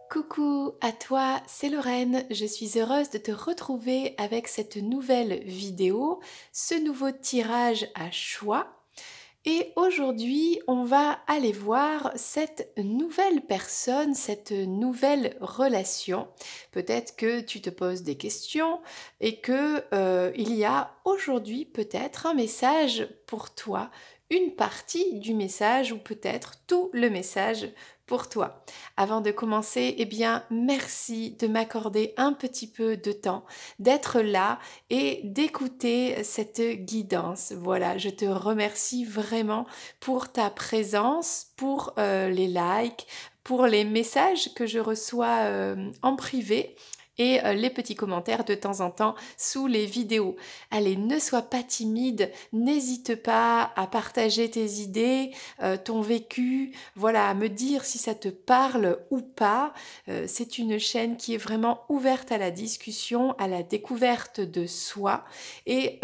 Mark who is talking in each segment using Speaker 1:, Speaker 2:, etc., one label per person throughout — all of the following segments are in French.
Speaker 1: Coucou à toi, c'est Lorraine. Je suis heureuse de te retrouver avec cette nouvelle vidéo, ce nouveau tirage à choix. Et aujourd'hui, on va aller voir cette nouvelle personne, cette nouvelle relation. Peut-être que tu te poses des questions et que il y a aujourd'hui peut-être un message pour toi, une partie du message ou peut-être tout le message pour toi. Avant de commencer, eh bien, merci de m'accorder un petit peu de temps, d'être là et d'écouter cette guidance. Voilà, je te remercie vraiment pour ta présence, pour les likes, pour les messages que je reçois en privé et les petits commentaires de temps en temps sous les vidéos. Allez, ne sois pas timide, n'hésite pas à partager tes idées, ton vécu, voilà, à me dire si ça te parle ou pas. C'est une chaîne qui est vraiment ouverte à la discussion, à la découverte de soi. Et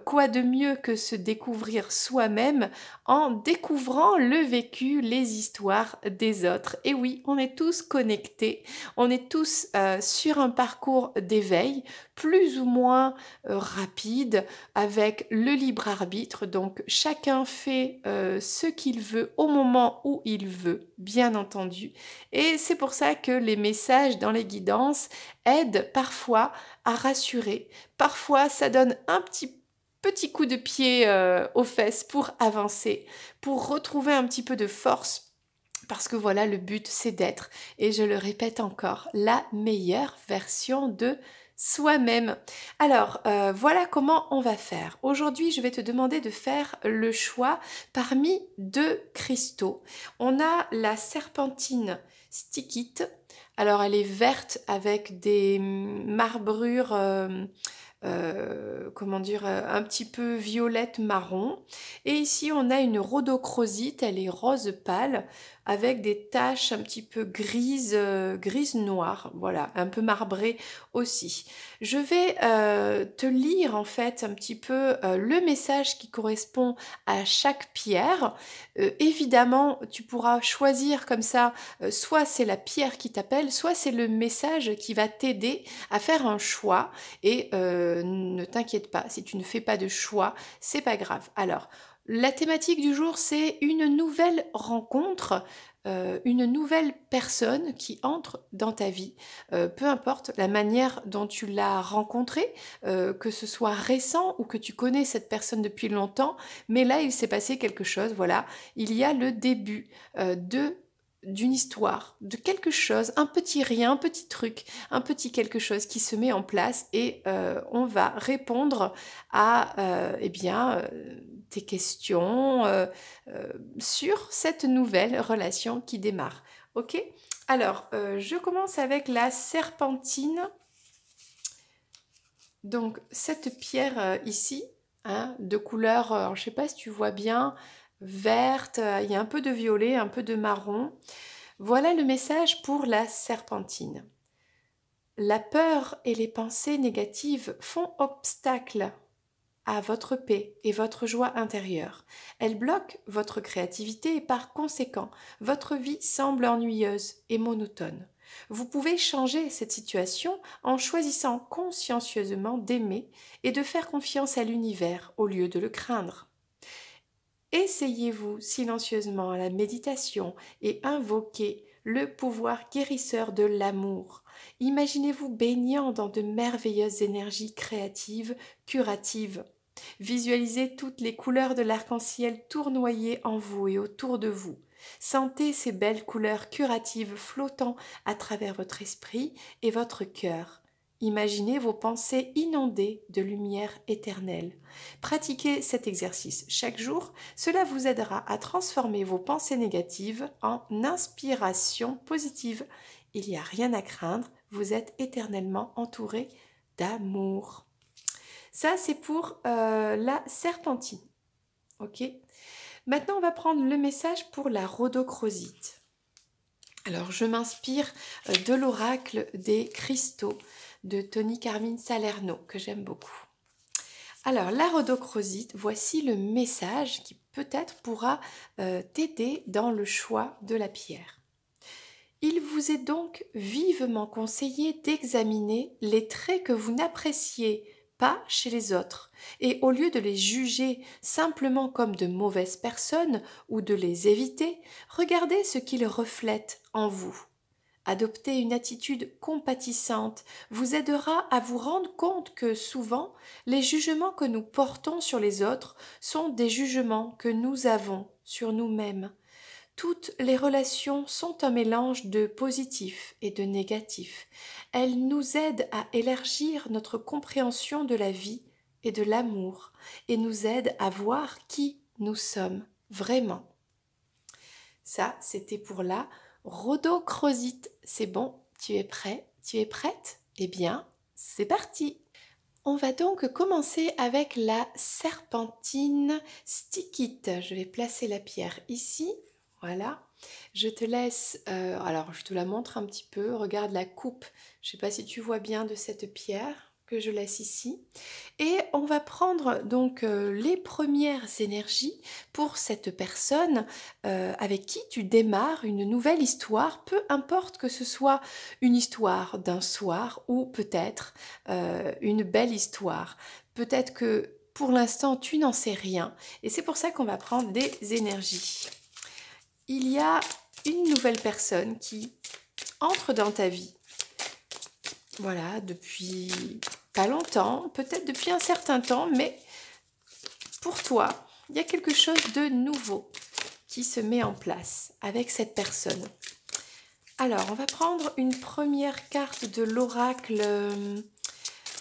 Speaker 1: quoi de mieux que se découvrir soi-même en découvrant le vécu, les histoires des autres. Et oui, on est tous connectés, on est tous sur un parcours d'éveil, plus ou moins rapide, avec le libre arbitre. Donc chacun fait ce qu'il veut au moment où il veut, bien entendu. Et c'est pour ça que les messages dans les guidances aident parfois à rassurer. Parfois, ça donne un petit coup de pied aux fesses pour avancer, pour retrouver un petit peu de force. Parce que voilà, le but, c'est d'être, et je le répète encore, la meilleure version de soi-même. Alors, voilà comment on va faire. Aujourd'hui, je vais te demander de faire le choix parmi deux cristaux. On a la serpentine stickite. Alors, elle est verte avec des marbrures comment dire, un petit peu violette marron. Et ici, on a une rhodochrosite, elle est rose pâle, avec des taches un petit peu grises, grises noires, voilà, un peu marbrées aussi. Je vais te lire en fait un petit peu le message qui correspond à chaque pierre. Évidemment, tu pourras choisir comme ça, soit c'est la pierre qui t'appelle, soit c'est le message qui va t'aider à faire un choix. Et ne t'inquiète pas, si tu ne fais pas de choix, c'est pas grave. Alors, la thématique du jour, c'est une nouvelle rencontre, une nouvelle personne qui entre dans ta vie. Peu importe la manière dont tu l'as rencontrée, que ce soit récent ou que tu connais cette personne depuis longtemps, mais là, il s'est passé quelque chose, voilà. Il y a le début de d'une histoire, de quelque chose, un petit rien, un petit truc, un petit quelque chose qui se met en place et on va répondre à eh bien, tes questions sur cette nouvelle relation qui démarre. Ok? Alors, je commence avec la serpentine. Donc, cette pierre ici, hein, de couleur, je ne sais pas si tu vois bien, verte, il y a un peu de violet, un peu de marron. Voilà le message pour la serpentine. La peur et les pensées négatives font obstacle à votre paix et votre joie intérieure. Elles bloquent votre créativité et par conséquent, votre vie semble ennuyeuse et monotone. Vous pouvez changer cette situation en choisissant consciencieusement d'aimer et de faire confiance à l'univers au lieu de le craindre. Essayez-vous silencieusement à la méditation et invoquez le pouvoir guérisseur de l'amour. Imaginez-vous baignant dans de merveilleuses énergies créatives, curatives. Visualisez toutes les couleurs de l'arc-en-ciel tournoyer en vous et autour de vous. Sentez ces belles couleurs curatives flottant à travers votre esprit et votre cœur. Imaginez vos pensées inondées de lumière éternelle. Pratiquez cet exercice chaque jour, cela vous aidera à transformer vos pensées négatives en inspiration positive. Il n'y a rien à craindre, vous êtes éternellement entouré d'amour. Ça, c'est pour la serpentine. Ok. Maintenant, on va prendre le message pour la rhodochrosite. Alors, je m'inspire de l'oracle des cristaux de Tony Carmine Salerno, que j'aime beaucoup. Alors, la rhodochrosite, voici le message qui peut-être pourra t'aider dans le choix de la pierre. Il vous est donc vivement conseillé d'examiner les traits que vous n'appréciez pas chez les autres, et au lieu de les juger simplement comme de mauvaises personnes ou de les éviter, regardez ce qu'ils reflètent en vous. Adopter une attitude compatissante vous aidera à vous rendre compte que souvent, les jugements que nous portons sur les autres sont des jugements que nous avons sur nous-mêmes. Toutes les relations sont un mélange de positif et de négatif. Elles nous aident à élargir notre compréhension de la vie et de l'amour et nous aident à voir qui nous sommes vraiment. Ça, c'était pour la rhodochrosite. C'est bon, tu es prêt? Tu es prête? Eh bien, c'est parti! On va donc commencer avec la serpentine stickite. Je vais placer la pierre ici. Voilà. Je te laisse, alors je te la montre un petit peu. Regarde la coupe. Je ne sais pas si tu vois bien de cette pierre que je laisse ici. Et on va prendre donc les premières énergies pour cette personne avec qui tu démarres une nouvelle histoire, peu importe que ce soit une histoire d'un soir ou peut-être une belle histoire. Peut-être que pour l'instant tu n'en sais rien et c'est pour ça qu'on va prendre des énergies. Il y a une nouvelle personne qui entre dans ta vie. Voilà, depuis pas longtemps, peut-être depuis un certain temps, mais pour toi, il y a quelque chose de nouveau qui se met en place avec cette personne. Alors, on va prendre une première carte de l'oracle.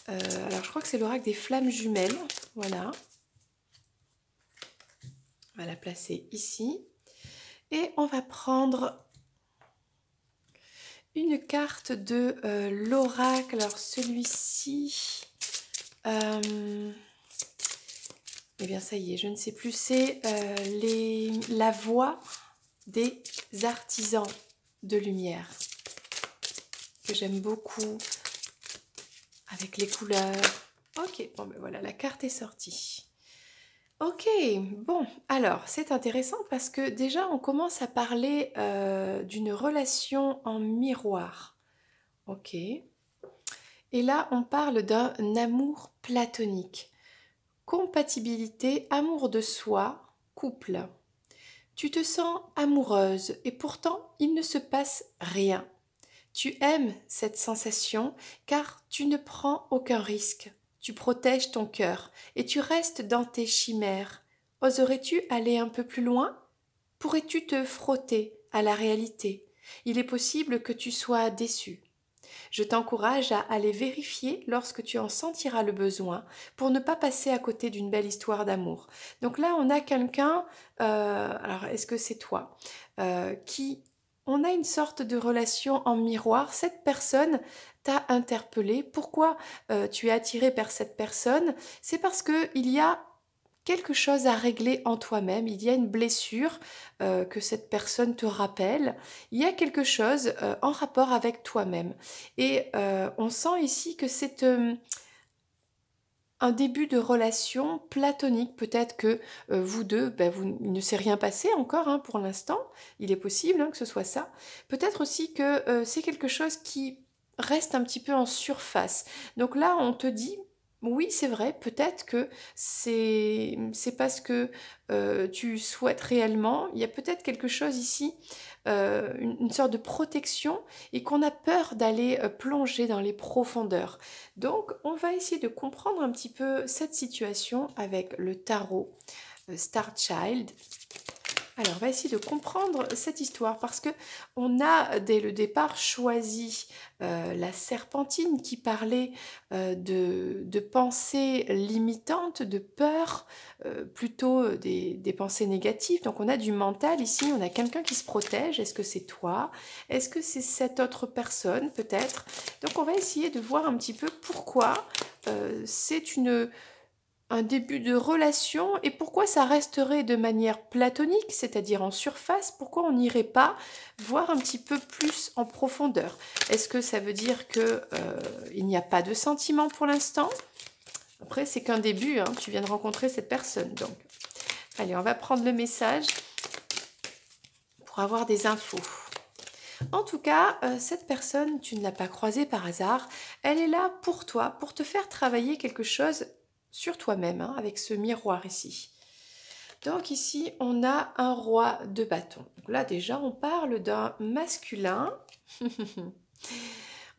Speaker 1: Alors, je crois que c'est l'oracle des flammes jumelles. Voilà. On va la placer ici. Et on va prendre une carte de l'oracle. Alors, celui-ci... eh bien, ça y est, je ne sais plus. C'est la voix des artisans de lumière que j'aime beaucoup avec les couleurs. Ok, bon ben voilà, la carte est sortie. Ok, bon, alors c'est intéressant parce que déjà on commence à parler d'une relation en miroir. Ok, et là on parle d'un amour platonique. Compatibilité, amour de soi, couple. Tu te sens amoureuse et pourtant il ne se passe rien. Tu aimes cette sensation car tu ne prends aucun risque. Tu protèges ton cœur et tu restes dans tes chimères. Oserais-tu aller un peu plus loin? Pourrais-tu te frotter à la réalité? Il est possible que tu sois déçu. Je t'encourage à aller vérifier lorsque tu en sentiras le besoin pour ne pas passer à côté d'une belle histoire d'amour. Donc là, on a quelqu'un, alors est-ce que c'est toi, qui... On a une sorte de relation en miroir. Cette personne t'a interpellé. Pourquoi tu es attiré vers cette personne? C'est parce qu'il y a quelque chose à régler en toi-même, il y a une blessure que cette personne te rappelle, il y a quelque chose en rapport avec toi-même. Et on sent ici que c'est un début de relation platonique. Peut-être que vous deux, ben, il ne s'est rien passé encore hein, pour l'instant, il est possible hein, que ce soit ça. Peut-être aussi que c'est quelque chose qui reste un petit peu en surface. Donc là, on te dit... Oui, c'est vrai, peut-être que c'est parce que tu souhaites réellement, il y a peut-être quelque chose ici, une sorte de protection et qu'on a peur d'aller plonger dans les profondeurs. Donc, on va essayer de comprendre un petit peu cette situation avec le tarot Star Child. Alors, on va essayer de comprendre cette histoire parce que on a dès le départ choisi la serpentine qui parlait de pensées limitantes, de peur, plutôt des pensées négatives. Donc, on a du mental ici, on a quelqu'un qui se protège. Est-ce que c'est toi? Est-ce que c'est cette autre personne peut-être? Donc, on va essayer de voir un petit peu pourquoi c'est un début de relation et pourquoi ça resterait de manière platonique, c'est-à-dire en surface, pourquoi on n'irait pas voir un petit peu plus en profondeur? Est-ce que ça veut dire que il n'y a pas de sentiment pour l'instant? Après, c'est qu'un début, hein, tu viens de rencontrer cette personne. Donc, allez, on va prendre le message pour avoir des infos. En tout cas, cette personne, tu ne l'as pas croisée par hasard. Elle est là pour toi, pour te faire travailler quelque chose sur toi-même, hein, avec ce miroir ici. Donc ici, on a un roi de bâton. Donc là, déjà, on parle d'un masculin.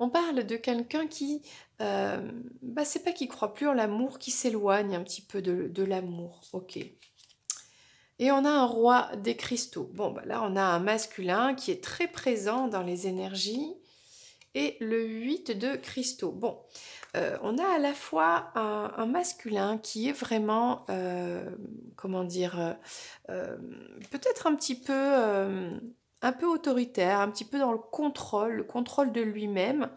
Speaker 1: On parle de quelqu'un qui, c'est pas qui croit plus en l'amour, qui s'éloigne un petit peu de l'amour. Ok. Et on a un roi des cristaux. Bon, là, on a un masculin qui est très présent dans les énergies. Et le 8 de cristaux. Bon, on a à la fois un masculin qui est vraiment, comment dire, peut-être un peu autoritaire, un petit peu dans le contrôle de lui-même.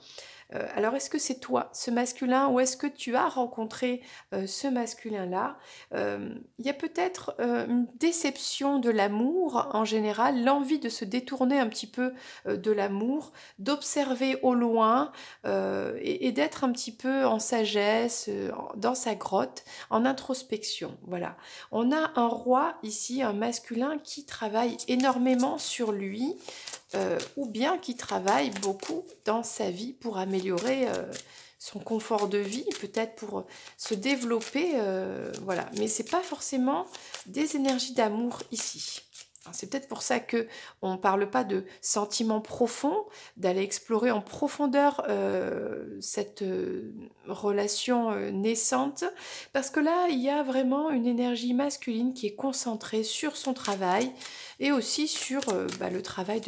Speaker 1: Alors, est-ce que c'est toi, ce masculin, ou est-ce que tu as rencontré ce masculin-là? Il y a peut-être une déception de l'amour en général, l'envie de se détourner un petit peu de l'amour, d'observer au loin et d'être un petit peu en sagesse, dans sa grotte, en introspection. Voilà. On a un roi ici, un masculin qui travaille énormément sur lui, ou bien qui travaille beaucoup dans sa vie pour améliorer son confort de vie, peut-être pour se développer, voilà. Mais c'est pas forcément des énergies d'amour ici. C'est peut-être pour ça que on ne parle pas de sentiments profonds, d'aller explorer en profondeur cette relation naissante, parce que là, il y a vraiment une énergie masculine qui est concentrée sur son travail et aussi sur le travail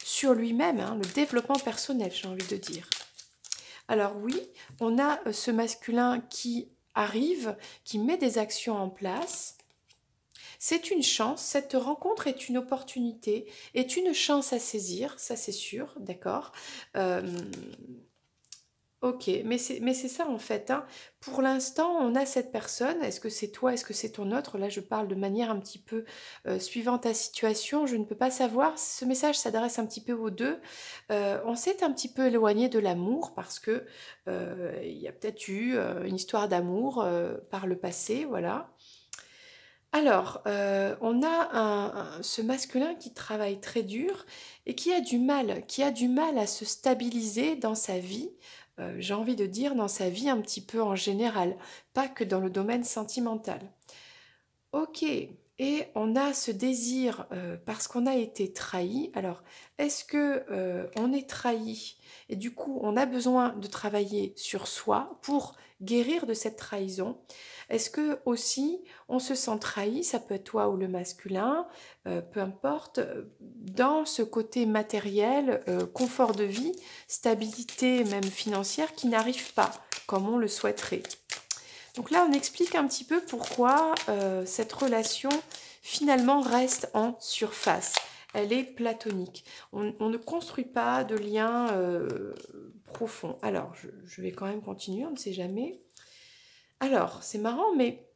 Speaker 1: sur lui-même, hein, le développement personnel, j'ai envie de dire. Alors oui, on a ce masculin qui arrive, qui met des actions en place. C'est une chance, cette rencontre est une opportunité, est une chance à saisir, ça c'est sûr, d'accord. Euh, Ok, mais c'est ça en fait, hein. Pour l'instant, on a cette personne. Est-ce que c'est toi? Est-ce que c'est ton autre? Là, je parle de manière un petit peu suivant ta situation. Je ne peux pas savoir. Ce message s'adresse un petit peu aux deux. On s'est un petit peu éloigné de l'amour parce que il y a peut-être eu une histoire d'amour par le passé, voilà. Alors, on a ce masculin qui travaille très dur et qui a du mal à se stabiliser dans sa vie, j'ai envie de dire dans sa vie un petit peu en général, pas que dans le domaine sentimental. Ok, et on a ce désir parce qu'on a été trahi. Alors, est-ce que on est trahi et du coup on a besoin de travailler sur soi pour guérir de cette trahison? Est-ce que aussi on se sent trahi, ça peut être toi ou le masculin, peu importe, dans ce côté matériel, confort de vie, stabilité même financière qui n'arrive pas comme on le souhaiterait? Donc là, on explique un petit peu pourquoi cette relation finalement reste en surface. Elle est platonique. On ne construit pas de lien profond. Alors, je vais quand même continuer, on ne sait jamais. Alors, c'est marrant, mais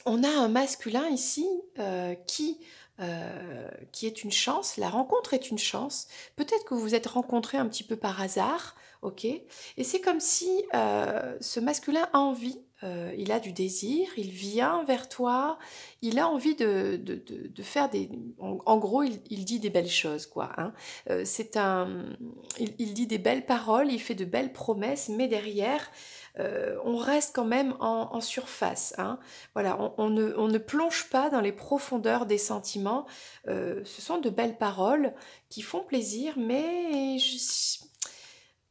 Speaker 1: on a un masculin ici qui est une chance. La rencontre est une chance. Peut-être que vous vous êtes rencontrés un petit peu par hasard, ok? Et c'est comme si ce masculin a envie, il a du désir, il vient vers toi, il a envie de faire des... En gros, il dit des belles choses, quoi, hein. Il dit des belles paroles, il fait de belles promesses, mais derrière, on reste quand même en surface, hein. Voilà, on ne plonge pas dans les profondeurs des sentiments. Ce sont de belles paroles qui font plaisir, mais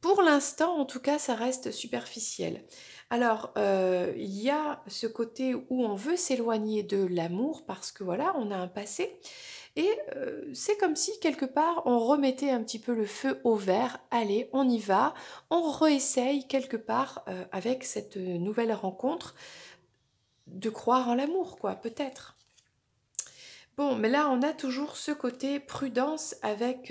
Speaker 1: pour l'instant, en tout cas, ça reste superficiel. Alors, il y a ce côté où on veut s'éloigner de l'amour parce que voilà, on a un passé. Et c'est comme si quelque part on remettait un petit peu le feu au vert. Allez, on y va. On réessaye quelque part avec cette nouvelle rencontre de croire en l'amour, quoi, peut-être. Bon, mais là, on a toujours ce côté prudence avec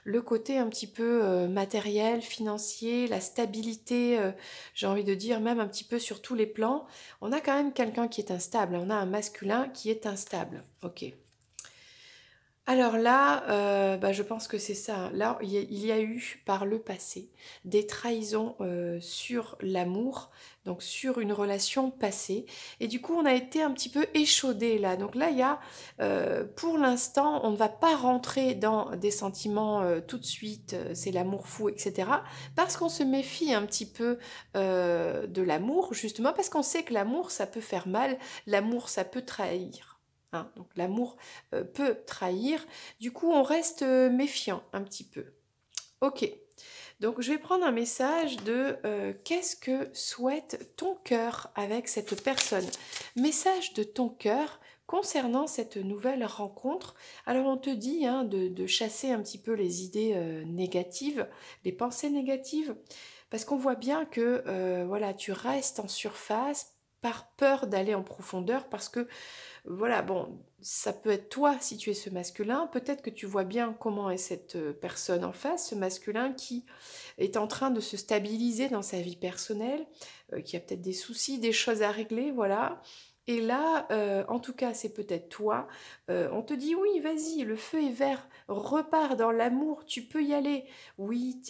Speaker 1: le côté un petit peu matériel, financier, la stabilité, j'ai envie de dire, même un petit peu sur tous les plans. On a quand même quelqu'un qui est instable. On a un masculin qui est instable. Ok. Alors là, bah, je pense que c'est ça, hein. Là, il y a eu par le passé des trahisons, sur l'amour, donc sur une relation passée et du coup, on a été un petit peu échaudés là. Donc là, il y a, pour l'instant, on ne va pas rentrer dans des sentiments, tout de suite, c'est l'amour fou et cetera, parce qu'on se méfie un petit peu, de l'amour, justement parce qu'on sait que l'amour, ça peut faire mal, l'amour, ça peut trahir, hein. Donc l'amour peut trahir. Du coup, on reste méfiant un petit peu. Ok, donc je vais prendre un message de qu'est-ce que souhaite ton cœur avec cette personne. Message de ton cœur concernant cette nouvelle rencontre. Alors on te dit hein, de chasser un petit peu les idées négatives, les pensées négatives, parce qu'on voit bien que voilà, tu restes en surface par peur d'aller en profondeur, parce que voilà, bon, ça peut être toi si tu es ce masculin. Peut-être que tu vois bien comment est cette personne en face, ce masculin qui est en train de se stabiliser dans sa vie personnelle, qui a peut-être des soucis, des choses à régler, voilà. Et là, en tout cas, c'est peut-être toi. On te dit oui, vas-y, le feu est vert, repars dans l'amour, tu peux y aller. Oui,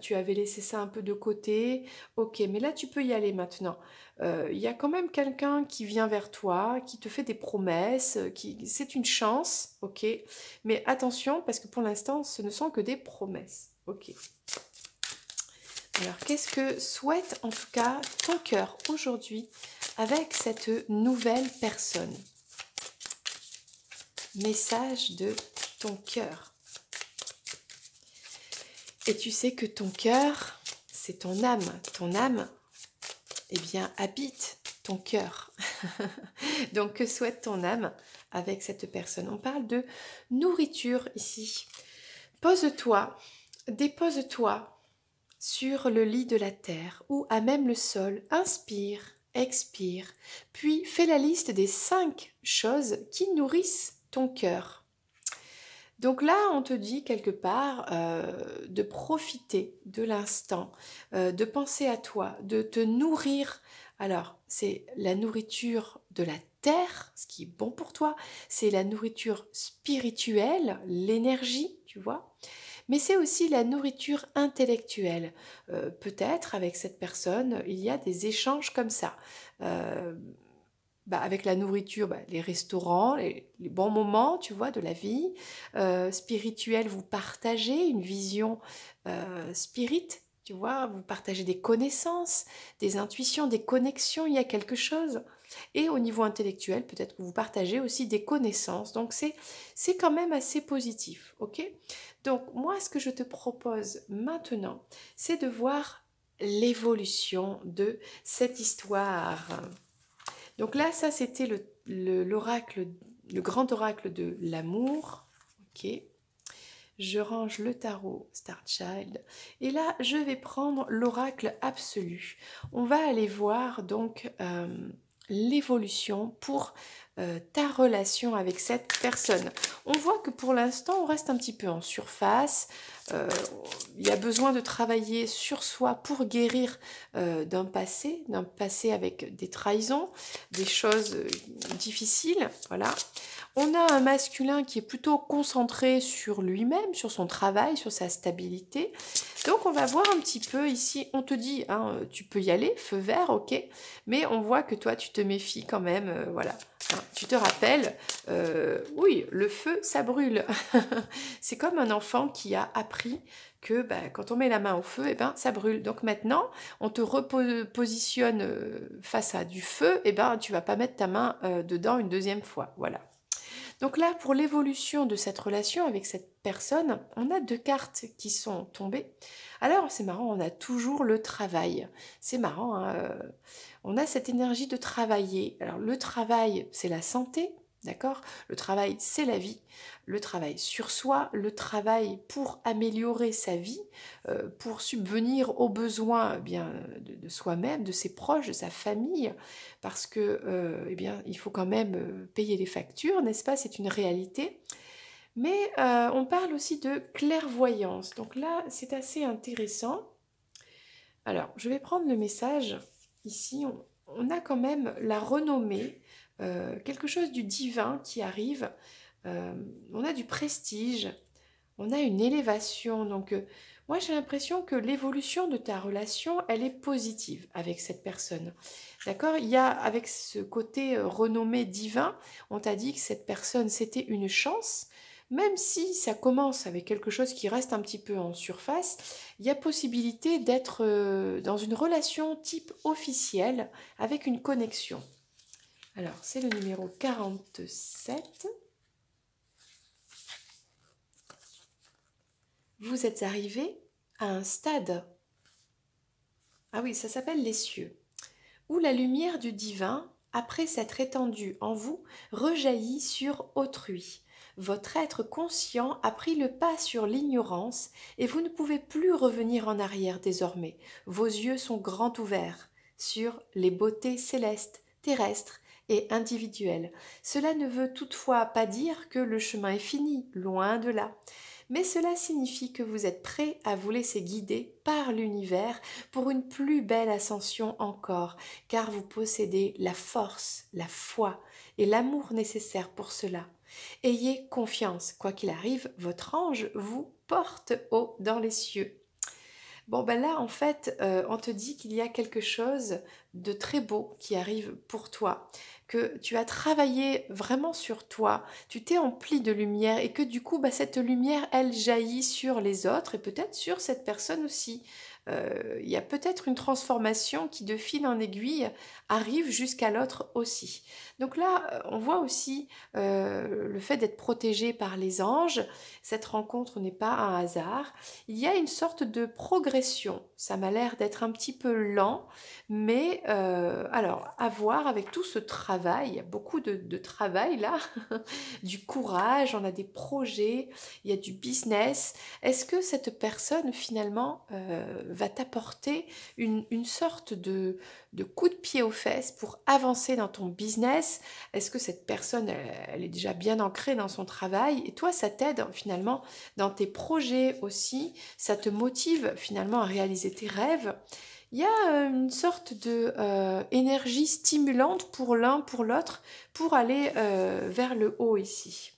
Speaker 1: tu avais laissé ça un peu de côté. Ok, mais là, tu peux y aller maintenant. Il y a quand même quelqu'un qui vient vers toi, qui te fait des promesses, c'est une chance, ok. Mais attention, parce que pour l'instant, ce ne sont que des promesses, ok. Alors, qu'est-ce que souhaite en tout cas ton cœur aujourd'hui avec cette nouvelle personne? Message de ton cœur. Et tu sais que ton cœur, c'est ton âme. Ton âme, eh bien, habite ton cœur. Donc, que souhaite ton âme avec cette personne? On parle de nourriture ici. Pose-toi, dépose-toi sur le lit de la terre ou à même le sol. Inspire, expire, puis fais la liste des 5 choses qui nourrissent ton cœur. Donc là, on te dit quelque part de profiter de l'instant, de penser à toi, de te nourrir. Alors, c'est la nourriture de la terre, ce qui est bon pour toi, c'est la nourriture spirituelle, l'énergie, tu vois, mais c'est aussi la nourriture intellectuelle. Peut-être avec cette personne, il y a des échanges comme ça. Euh, bah, avec la nourriture, bah, les restaurants, les bons moments, tu vois, de la vie. Spirituel, vous partagez une vision spirit, tu vois, vous partagez des connaissances, des intuitions, des connexions, il y a quelque chose. Et au niveau intellectuel, peut-être que vous partagez aussi des connaissances. Donc c'est quand même assez positif, ok? Donc moi, ce que je te propose maintenant, c'est de voir l'évolution de cette histoire. Donc là, ça c'était l'oracle, le grand oracle de l'amour. Ok. Je range le tarot Star Child. Et là, je vais prendre l'oracle absolu. On va aller voir donc l'évolution pour ta relation avec cette personne. On voit que pour l'instant, on reste un petit peu en surface. Euh, il y a besoin de travailler sur soi pour guérir d'un passé avec des trahisons, des choses difficiles. Voilà. On a un masculin qui est plutôt concentré sur lui-même, sur son travail, sur sa stabilité. Donc on va voir un petit peu ici, on te dit, hein, tu peux y aller, feu vert, ok, mais on voit que toi tu te méfies quand même, voilà. Hein, tu te rappelles, oui, le feu, ça brûle. C'est comme un enfant qui a appris que bah, quand on met la main au feu, eh ben, ça brûle. Donc maintenant, on te repositionne face à du feu, et ben, tu vas pas mettre ta main dedans une deuxième fois. Voilà. Donc là, pour l'évolution de cette relation avec cette personne, on a 2 cartes qui sont tombées. Alors, c'est marrant, on a toujours le travail. C'est marrant, hein, on a cette énergie de travailler. Alors, le travail, c'est la santé, d'accord? Le travail, c'est la vie. Le travail sur soi, le travail pour améliorer sa vie, pour subvenir aux besoins eh bien, de soi-même, de ses proches, de sa famille, parce que eh bien, il faut quand même payer les factures, n'est-ce pas? C'est une réalité. Mais on parle aussi de clairvoyance. Donc là, c'est assez intéressant. Alors, je vais prendre le message. Ici, on a quand même la renommée, quelque chose du divin qui arrive. on a du prestige, on a une élévation. Donc, moi, j'ai l'impression que l'évolution de ta relation, elle est positive avec cette personne. D'accord? Il y a, avec ce côté renommé divin, on t'a dit que cette personne, c'était une chance. Même si ça commence avec quelque chose qui reste un petit peu en surface, il y a possibilité d'être dans une relation type officielle avec une connexion. Alors, c'est le numéro 47. Vous êtes arrivé à un stade, ah oui, ça s'appelle les cieux, où la lumière du divin, après s'être étendue en vous, rejaillit sur autrui. Votre être conscient a pris le pas sur l'ignorance et vous ne pouvez plus revenir en arrière désormais. Vos yeux sont grands ouverts sur les beautés célestes, terrestres et individuelles. Cela ne veut toutefois pas dire que le chemin est fini, loin de là. Mais cela signifie que vous êtes prêt à vous laisser guider par l'univers pour une plus belle ascension encore, car vous possédez la force, la foi et l'amour nécessaires pour cela. Ayez confiance, quoi qu'il arrive, votre ange vous porte haut dans les cieux. Bon, ben là, en fait, on te dit qu'il y a quelque chose de très beau qui arrive pour toi, que tu as travaillé vraiment sur toi, tu t'es empli de lumière et que du coup, bah, cette lumière, elle jaillit sur les autres et peut-être sur cette personne aussi. Il y a peut-être une transformation qui, de fil en aiguille, arrive jusqu'à l'autre aussi. Donc là, on voit aussi le fait d'être protégé par les anges. Cette rencontre n'est pas un hasard. Il y a une sorte de progression. Ça m'a l'air d'être un petit peu lent, mais alors, à voir avec tout ce travail, il y a beaucoup de travail là, du courage, on a des projets, il y a du business. Est-ce que cette personne finalement va t'apporter une sorte de coup de pied aux fesses pour avancer dans ton business? Est-ce que cette personne, elle est déjà bien ancrée dans son travail et toi, ça t'aide finalement dans tes projets aussi, ça te motive finalement à réaliser tes rêves? Il y a une sorte de énergie stimulante pour l'un, pour l'autre, pour aller vers le haut ici.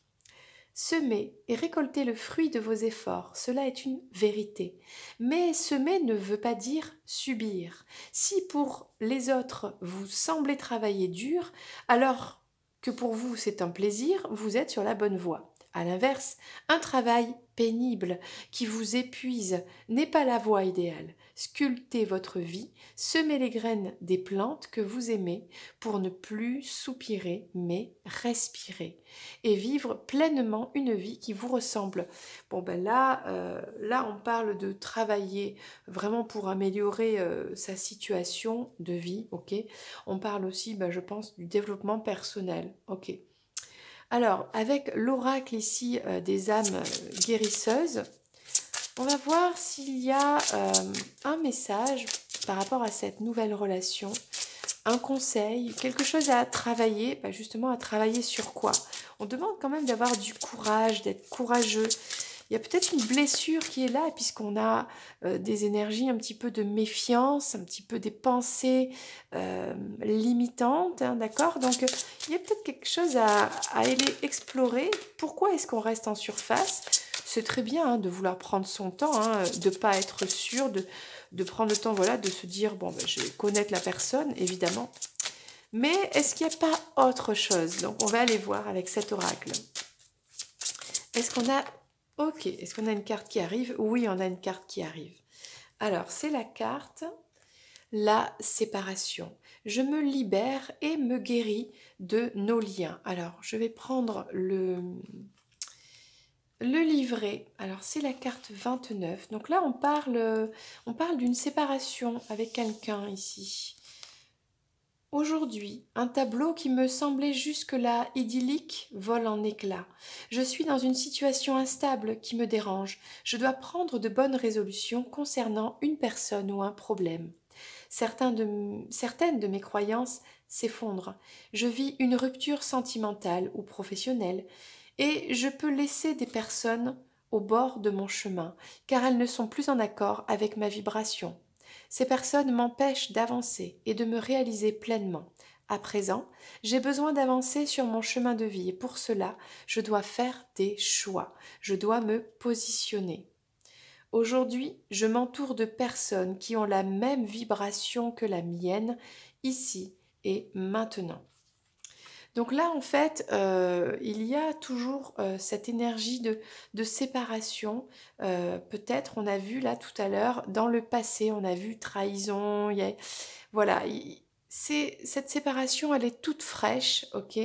Speaker 1: Semer et récolter le fruit de vos efforts, cela est une vérité. Mais semer ne veut pas dire subir. Si pour les autres vous semblez travailler dur, alors que pour vous c'est un plaisir, vous êtes sur la bonne voie. À l'inverse, un travail pénible qui vous épuise n'est pas la voie idéale. Sculptez votre vie, semez les graines des plantes que vous aimez pour ne plus soupirer mais respirer et vivre pleinement une vie qui vous ressemble. Bon ben là, là on parle de travailler vraiment pour améliorer sa situation de vie, ok. On parle aussi, ben, je pense, du développement personnel, ok. Alors, avec l'oracle ici des âmes guérisseuses, on va voir s'il y a un message par rapport à cette nouvelle relation, un conseil, quelque chose à travailler, bah justement à travailler sur quoi? On demande quand même d'avoir du courage, d'être courageux. Il y a peut-être une blessure qui est là, puisqu'on a des énergies un petit peu de méfiance, un petit peu des pensées limitantes, hein, d'accord? Donc, il y a peut-être quelque chose à aller explorer. Pourquoi est-ce qu'on reste en surface? C'est très bien hein, de vouloir prendre son temps, hein, de ne pas être sûr, de prendre le temps, voilà, de se dire, bon, ben, je vais connaître la personne, évidemment. Mais est-ce qu'il n'y a pas autre chose? Donc, on va aller voir avec cet oracle. Est-ce qu'on a... Ok, est-ce qu'on a une carte qui arrive? Oui, on a une carte qui arrive. Alors, c'est la carte la séparation. Je me libère et me guéris de nos liens. Alors, je vais prendre le livret. Alors, c'est la carte 29. Donc là, on parle d'une séparation avec quelqu'un ici. Aujourd'hui, un tableau qui me semblait jusque-là idyllique vole en éclats. Je suis dans une situation instable qui me dérange. Je dois prendre de bonnes résolutions concernant une personne ou un problème. Certaines de mes croyances s'effondrent. Je vis une rupture sentimentale ou professionnelle et je peux laisser des personnes au bord de mon chemin car elles ne sont plus en accord avec ma vibration. Ces personnes m'empêchent d'avancer et de me réaliser pleinement. à présent, j'ai besoin d'avancer sur mon chemin de vie et pour cela, je dois faire des choix, je dois me positionner. Aujourd'hui, je m'entoure de personnes qui ont la même vibration que la mienne, ici et maintenant. Donc là, en fait, il y a toujours cette énergie de séparation. Peut-être, on a vu là tout à l'heure, dans le passé, on a vu trahison. Voilà, cette séparation, elle est toute fraîche, ok?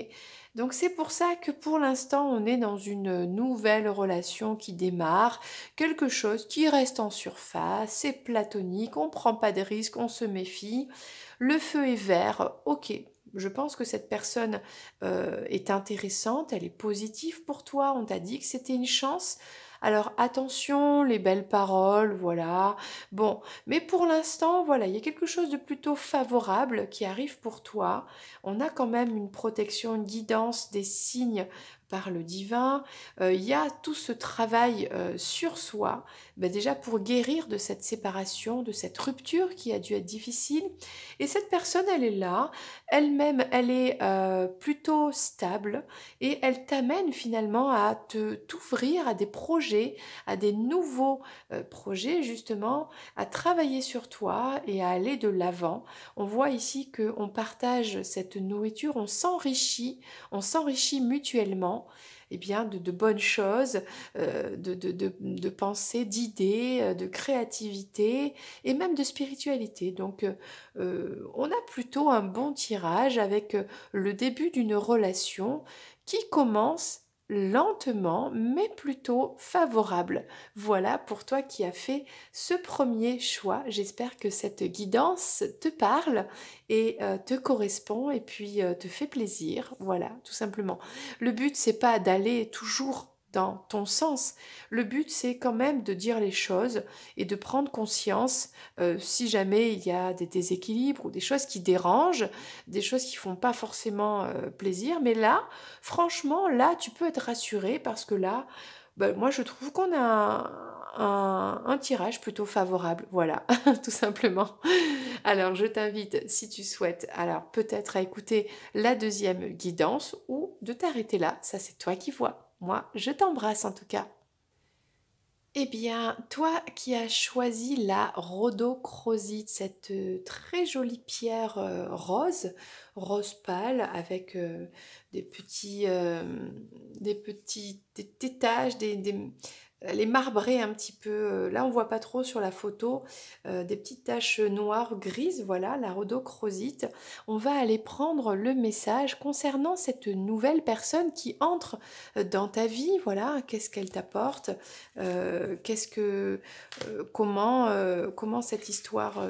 Speaker 1: Donc c'est pour ça que pour l'instant, on est dans une nouvelle relation qui démarre, quelque chose qui reste en surface, c'est platonique, on ne prend pas de risques, on se méfie, le feu est vert, ok. Je pense que cette personne est intéressante, elle est positive pour toi, on t'a dit que c'était une chance. Alors attention, les belles paroles, voilà. Bon, mais pour l'instant, voilà, il y a quelque chose de plutôt favorable qui arrive pour toi. On a quand même une protection, une guidance des signes par le divin. Il y a tout ce travail sur soi, ben déjà pour guérir de cette séparation, de cette rupture qui a dû être difficile. Et cette personne, elle est là, elle-même, elle est plutôt stable et elle t'amène finalement à t'ouvrir à des projets, à des nouveaux projets justement, à travailler sur toi et à aller de l'avant. On voit ici qu'on partage cette nourriture, on s'enrichit mutuellement eh bien, de bonnes choses, de pensées, d'idées, de créativité et même de spiritualité. Donc, on a plutôt un bon tirage avec le début d'une relation qui commence lentement mais plutôt favorable. Voilà pour toi qui as fait ce premier choix. J'espère que cette guidance te parle et te correspond et puis te fait plaisir. Voilà, tout simplement. Le but, c'est pas d'aller toujours dans ton sens. Le but, c'est quand même de dire les choses et de prendre conscience si jamais il y a des déséquilibres ou des choses qui dérangent, des choses qui font pas forcément plaisir. Mais là, franchement, là, tu peux être rassuré parce que là, ben, moi, je trouve qu'on a un tirage plutôt favorable. Voilà, tout simplement. Alors, je t'invite, si tu souhaites, alors peut-être à écouter la deuxième guidance ou de t'arrêter là. Ça, c'est toi qui vois. Moi, je t'embrasse en tout cas. Eh bien, toi qui as choisi la rhodochrosite, cette très jolie pierre rose, rose pâle, avec des taches, les marbrées un petit peu. Là, on voit pas trop sur la photo, des petites taches noires, grises, voilà, la rhodochrosite. On va aller prendre le message concernant cette nouvelle personne qui entre dans ta vie, voilà, qu'est-ce qu'elle t'apporte comment cette histoire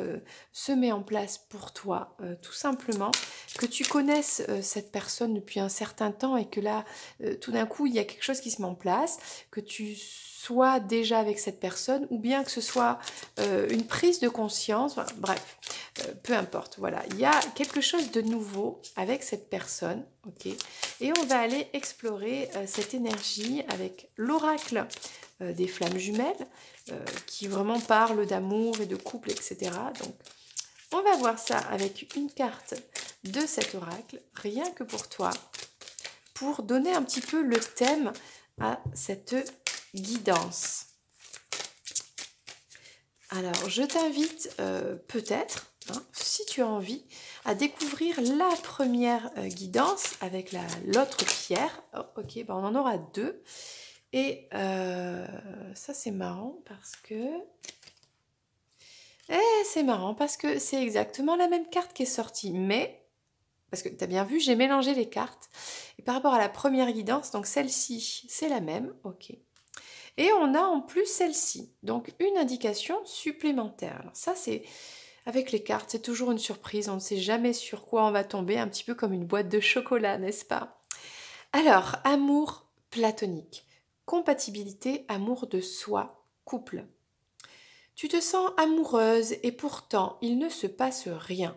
Speaker 1: se met en place pour toi, tout simplement, que tu connaisses cette personne depuis un certain temps et que là, tout d'un coup, il y a quelque chose qui se met en place, que tu sois déjà avec cette personne ou bien que ce soit une prise de conscience, enfin, bref, peu importe, voilà, il y a quelque chose de nouveau avec cette personne, ok, et on va aller explorer cette énergie avec l'oracle des flammes jumelles qui vraiment parlent d'amour et de couple, etc. Donc, on va voir ça avec une carte de cet oracle, rien que pour toi, pour donner un petit peu le thème à cette guidance. Alors, je t'invite peut-être, hein, si tu as envie, à découvrir la première guidance avec l'autre pierre. Oh, ok, ben on en aura deux. Et ça, c'est marrant parce que... c'est marrant parce que c'est exactement la même carte qui est sortie. Mais, parce que tu as bien vu, j'ai mélangé les cartes. Et par rapport à la première guidance, donc celle-ci, c'est la même. Ok. Et on a en plus celle-ci. Donc, une indication supplémentaire. Alors ça, c'est... Avec les cartes, c'est toujours une surprise. On ne sait jamais sur quoi on va tomber. Un petit peu comme une boîte de chocolat, n'est-ce pas? Alors, amour platonique. Compatibilité, amour de soi, couple. Tu te sens amoureuse et pourtant il ne se passe rien.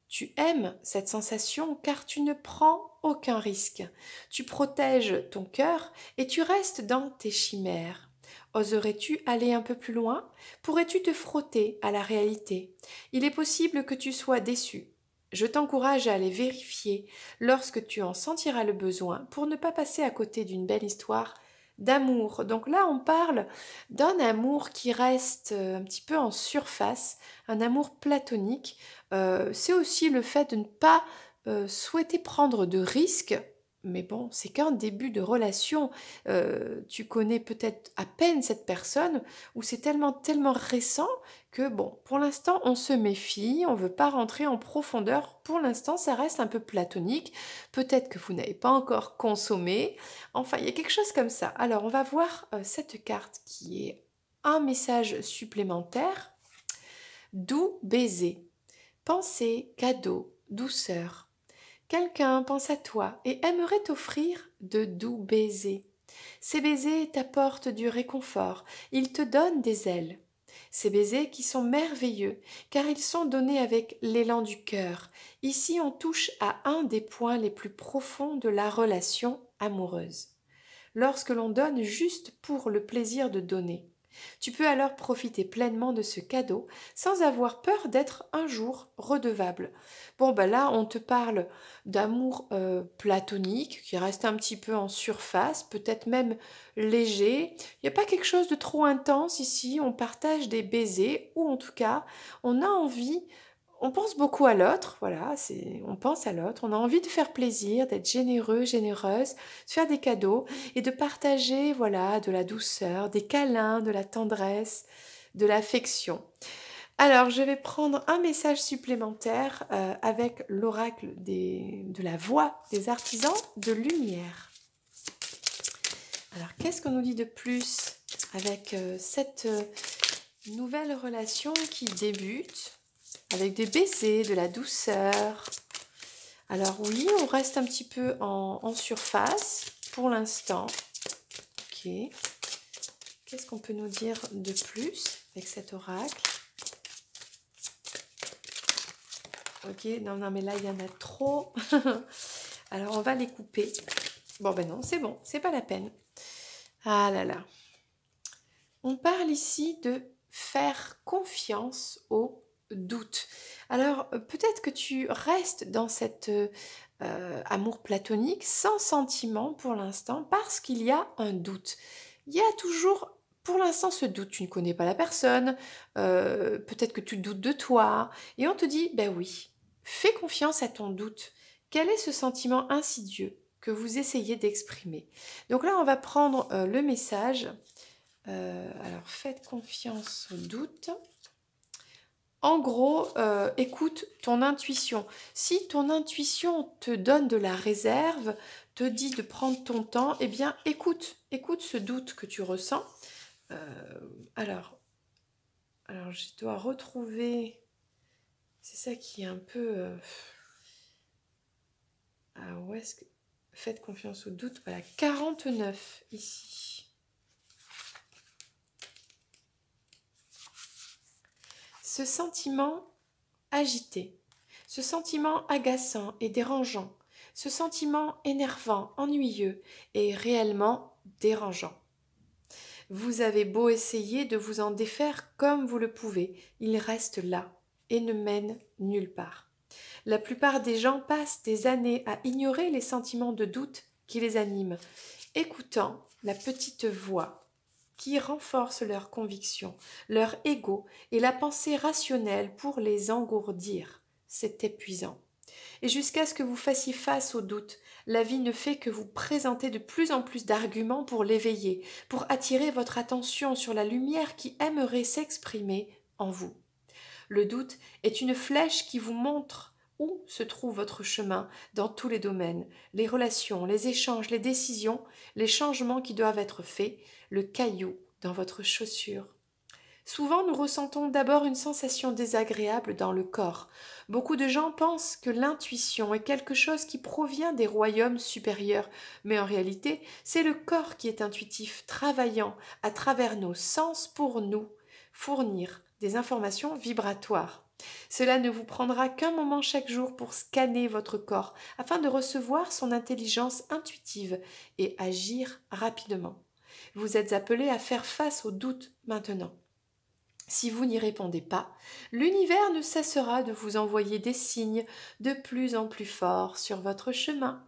Speaker 1: Tu aimes cette sensation car tu ne prends aucun risque. Tu protèges ton cœur et tu restes dans tes chimères. Oserais-tu aller un peu plus loin? Pourrais-tu te frotter à la réalité? Il est possible que tu sois déçu. Je t'encourage à aller vérifier lorsque tu en sentiras le besoin pour ne pas passer à côté d'une belle histoire d'amour. Donc là, on parle d'un amour qui reste un petit peu en surface, un amour platonique. C'est aussi le fait de ne pas souhaiter prendre de risques. Mais bon, c'est qu'un début de relation. Tu connais peut-être à peine cette personne ou c'est tellement récent que bon, pour l'instant, on se méfie, on ne veut pas rentrer en profondeur. Pour l'instant, ça reste un peu platonique. Peut-être que vous n'avez pas encore consommé. Enfin, il y a quelque chose comme ça. Alors, on va voir cette carte qui est un message supplémentaire. Doux baiser. Pensée, cadeau, douceur. Quelqu'un pense à toi et aimerait t'offrir de doux baisers. Ces baisers t'apportent du réconfort, ils te donnent des ailes. Ces baisers qui sont merveilleux, car ils sont donnés avec l'élan du cœur. Ici, on touche à un des points les plus profonds de la relation amoureuse. Lorsque l'on donne juste pour le plaisir de donner. Tu peux alors profiter pleinement de ce cadeau sans avoir peur d'être un jour redevable. Bon, ben là, on te parle d'amour platonique qui reste un petit peu en surface, peut-être même léger. Il n'y a pas quelque chose de trop intense ici. On partage des baisers ou en tout cas, on a envie. On pense beaucoup à l'autre, voilà, on pense à l'autre, on a envie de faire plaisir, d'être généreux, généreuse, de faire des cadeaux et de partager, voilà, de la douceur, des câlins, de la tendresse, de l'affection. Alors, je vais prendre un message supplémentaire avec l'oracle de la voix des artisans de lumière. Alors, qu'est-ce qu'on nous dit de plus avec cette nouvelle relation qui débute avec des baisers, de la douceur? Alors oui, on reste un petit peu en surface pour l'instant. Ok. Qu'est-ce qu'on peut nous dire de plus avec cet oracle? Ok, non, mais là, il y en a trop. Alors, on va les couper. Bon, ben non, c'est pas la peine. Ah là là. On parle ici de faire confiance au doute. Alors, peut-être que tu restes dans cet amour platonique sans sentiment pour l'instant parce qu'il y a un doute. Il y a toujours pour l'instant ce doute, tu ne connais pas la personne, peut-être que tu doutes de toi, et on te dit, ben oui, fais confiance à ton doute. Quel est ce sentiment insidieux que vous essayez d'exprimer? Donc là, on va prendre le message. Alors, faites confiance au doute. En gros, écoute ton intuition. Si ton intuition te donne de la réserve, te dit de prendre ton temps, eh bien, écoute ce doute que tu ressens. Alors, je dois retrouver. C'est ça qui est un peu. Ah, où est-ce que. Faites confiance au doute. Voilà, 49 ici. Ce sentiment agité, ce sentiment agaçant et dérangeant, ce sentiment énervant, ennuyeux et réellement dérangeant. Vous avez beau essayer de vous en défaire comme vous le pouvez, il reste là et ne mène nulle part. La plupart des gens passent des années à ignorer les sentiments de doute qui les animent, écoutant la petite voix qui renforce leur conviction, leur ego et la pensée rationnelle pour les engourdir. C'est épuisant. Et jusqu'à ce que vous fassiez face au doute, la vie ne fait que vous présenter de plus en plus d'arguments pour l'éveiller, pour attirer votre attention sur la lumière qui aimerait s'exprimer en vous. Le doute est une flèche qui vous montre où se trouve votre chemin dans tous les domaines, les relations, les échanges, les décisions, les changements qui doivent être faits, le caillou dans votre chaussure. Souvent, nous ressentons d'abord une sensation désagréable dans le corps. Beaucoup de gens pensent que l'intuition est quelque chose qui provient des royaumes supérieurs, mais en réalité, c'est le corps qui est intuitif, travaillant à travers nos sens pour nous fournir des informations vibratoires. Cela ne vous prendra qu'un moment chaque jour pour scanner votre corps afin de recevoir son intelligence intuitive et agir rapidement. Vous êtes appelé à faire face aux doutes maintenant. Si vous n'y répondez pas, l'univers ne cessera de vous envoyer des signes de plus en plus forts sur votre chemin.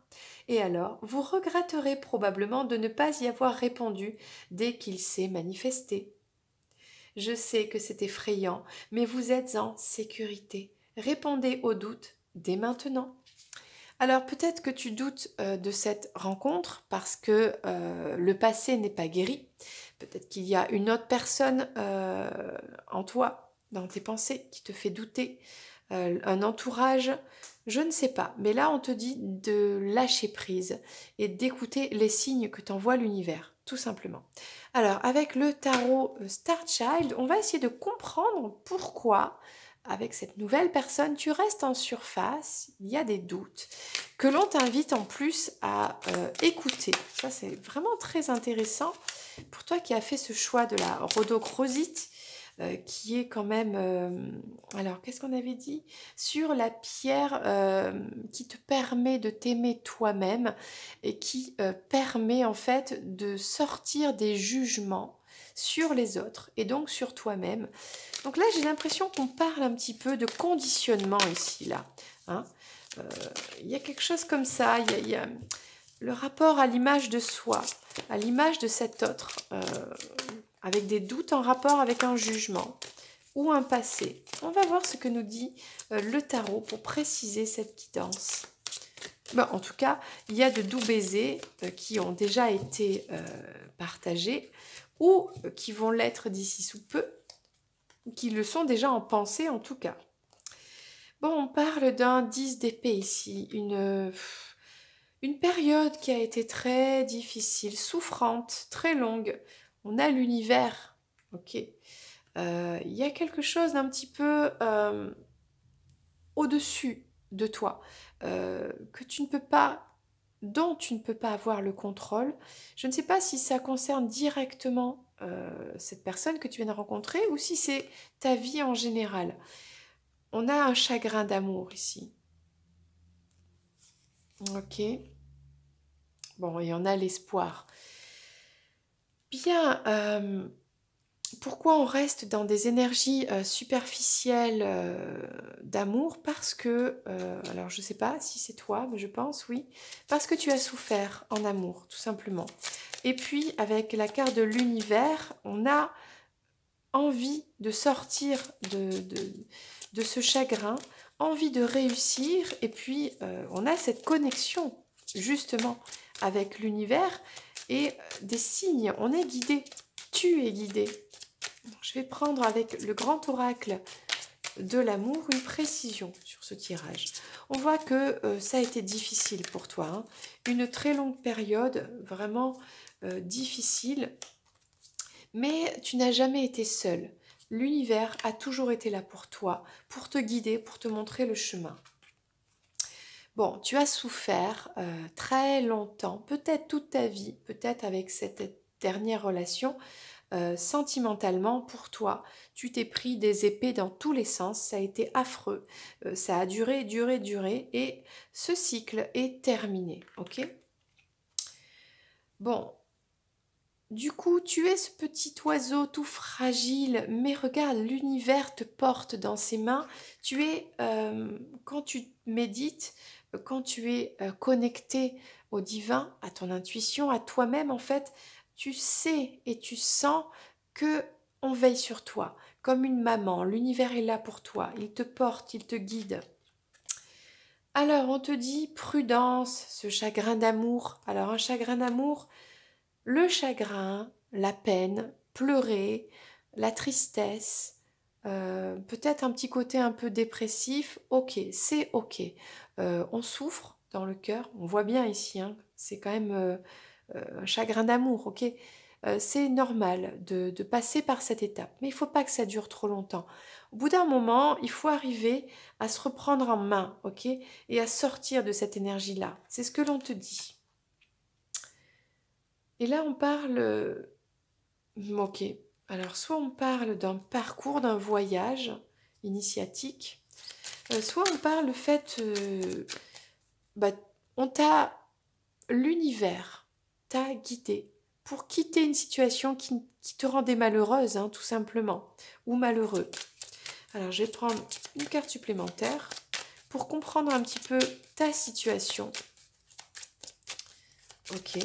Speaker 1: Et alors, vous regretterez probablement de ne pas y avoir répondu dès qu'il s'est manifesté. Je sais que c'est effrayant, mais vous êtes en sécurité. Répondez aux doutes dès maintenant. Alors peut-être que tu doutes de cette rencontre parce que le passé n'est pas guéri. Peut-être qu'il y a une autre personne en toi, dans tes pensées, qui te fait douter, un entourage, je ne sais pas. Mais là, on te dit de lâcher prise et d'écouter les signes que t'envoie l'univers, tout simplement. Alors, avec le tarot Star Child, on va essayer de comprendre pourquoi, avec cette nouvelle personne, tu restes en surface, il y a des doutes, que l'on t'invite en plus à écouter. Ça, c'est vraiment très intéressant pour toi qui as fait ce choix de la rhodochrosite, qui est quand même... alors, qu'est-ce qu'on avait dit? Sur la pierre qui te permet de t'aimer toi-même et qui permet en fait de sortir des jugements sur les autres et donc sur toi-même. Donc là, j'ai l'impression qu'on parle un petit peu de conditionnement ici, là. Hein. Il y a quelque chose comme ça, il y a le rapport à l'image de soi, à l'image de cet autre, avec des doutes en rapport avec un jugement ou un passé. On va voir ce que nous dit le tarot pour préciser cette guidance. Bon, en tout cas, il y a de doux baisers qui ont déjà été partagés ou qui vont l'être d'ici sous peu, qui le sont déjà en pensée en tout cas. Bon, on parle d'un 10 d'épée ici, une période qui a été très difficile, souffrante, très longue. On a l'univers, ok. Il y a quelque chose d'un petit peu au-dessus de toi, que tu ne peux pas, dont tu ne peux pas avoir le contrôle. Je ne sais pas si ça concerne directement cette personne que tu viens de rencontrer ou si c'est ta vie en général. On a un chagrin d'amour ici. Ok. Bon, et on a l'espoir. Bien, pourquoi on reste dans des énergies superficielles d'amour? Parce que, alors je ne sais pas si c'est toi, mais je pense oui, parce que tu as souffert en amour, tout simplement. Et puis, avec la carte de l'univers, on a envie de sortir de ce chagrin, envie de réussir, et puis on a cette connexion, justement, avec l'univers et des signes. On est guidé, tu es guidé. Je vais prendre avec le grand oracle de l'amour une précision sur ce tirage. On voit que ça a été difficile pour toi, hein. Une très longue période, vraiment difficile, mais tu n'as jamais été seul. L'univers a toujours été là pour toi, pour te guider, pour te montrer le chemin. Bon, tu as souffert très longtemps, peut-être toute ta vie, peut-être avec cette dernière relation, sentimentalement pour toi. Tu t'es pris des épées dans tous les sens, ça a été affreux, ça a duré, duré, duré, et ce cycle est terminé, ok? Bon, du coup, tu es ce petit oiseau tout fragile, mais regarde, l'univers te porte dans ses mains. Tu es, quand tu médites, quand tu es connecté au divin, à ton intuition, à toi-même, en fait, tu sais et tu sens que on veille sur toi, comme une maman. L'univers est là pour toi, il te porte, il te guide. Alors, on te dit prudence, ce chagrin d'amour. Alors, un chagrin d'amour, le chagrin, la peine, pleurer, la tristesse, peut-être un petit côté un peu dépressif, ok, c'est ok. On souffre dans le cœur, on voit bien ici, hein, c'est quand même un chagrin d'amour, ok. C'est normal de passer par cette étape, mais il ne faut pas que ça dure trop longtemps. Au bout d'un moment, il faut arriver à se reprendre en main, ok, et à sortir de cette énergie-là. C'est ce que l'on te dit. Et là, on parle... Ok. Alors, soit on parle d'un parcours, d'un voyage initiatique, soit on parle le fait... bah, on t'a... L'univers t'a guidé pour quitter une situation qui te rendait malheureuse, hein, tout simplement, ou malheureux. Alors, je vais prendre une carte supplémentaire pour comprendre un petit peu ta situation. Ok.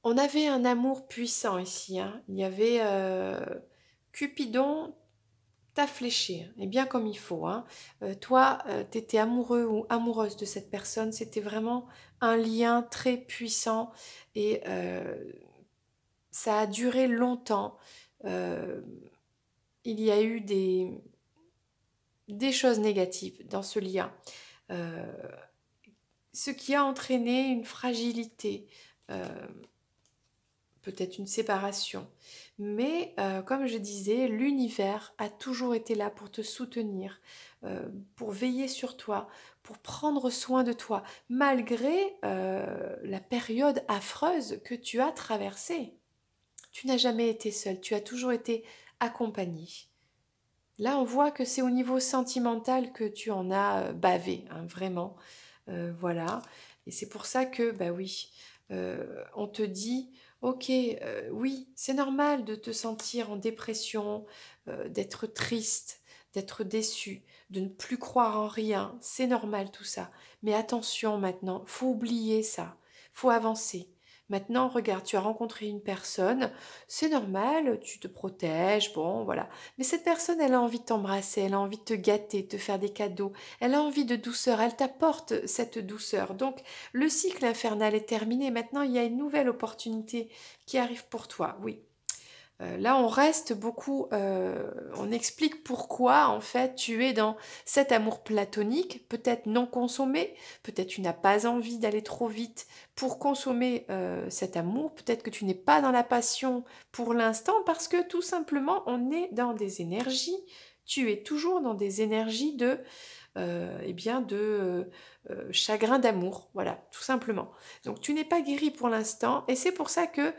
Speaker 1: On avait un amour puissant ici, hein. Il y avait Cupidon t'a fléché, hein, et bien comme il faut, hein. Toi, tu étais amoureux ou amoureuse de cette personne. C'était vraiment un lien très puissant et ça a duré longtemps. Euh, il y a eu des choses négatives dans ce lien, euh, ce qui a entraîné une fragilité. euh, Peut-être une séparation. Mais comme je disais, l'univers a toujours été là pour te soutenir, pour veiller sur toi, pour prendre soin de toi, malgré la période affreuse que tu as traversée. Tu n'as jamais été seule, tu as toujours été accompagnée. Là, on voit que c'est au niveau sentimental que tu en as bavé, hein, vraiment. Voilà. Et c'est pour ça que, bah oui, on te dit, ok, oui, c'est normal de te sentir en dépression, d'être triste, d'être déçu, de ne plus croire en rien. C'est normal tout ça. Mais attention maintenant, faut oublier ça. Faut avancer. Maintenant, regarde, tu as rencontré une personne, c'est normal, tu te protèges, bon, voilà. Mais cette personne, elle a envie de t'embrasser, elle a envie de te gâter, de te faire des cadeaux, elle a envie de douceur, elle t'apporte cette douceur. Donc, le cycle infernal est terminé. Maintenant, il y a une nouvelle opportunité qui arrive pour toi. Oui. Là, on reste beaucoup, on explique pourquoi, en fait, tu es dans cet amour platonique, peut-être non consommé, peut-être tu n'as pas envie d'aller trop vite pour consommer cet amour, peut-être que tu n'es pas dans la passion pour l'instant, parce que tout simplement, on est dans des énergies, tu es toujours dans des énergies de, eh bien, de chagrin d'amour, voilà, tout simplement. Donc, tu n'es pas guéri pour l'instant, et c'est pour ça que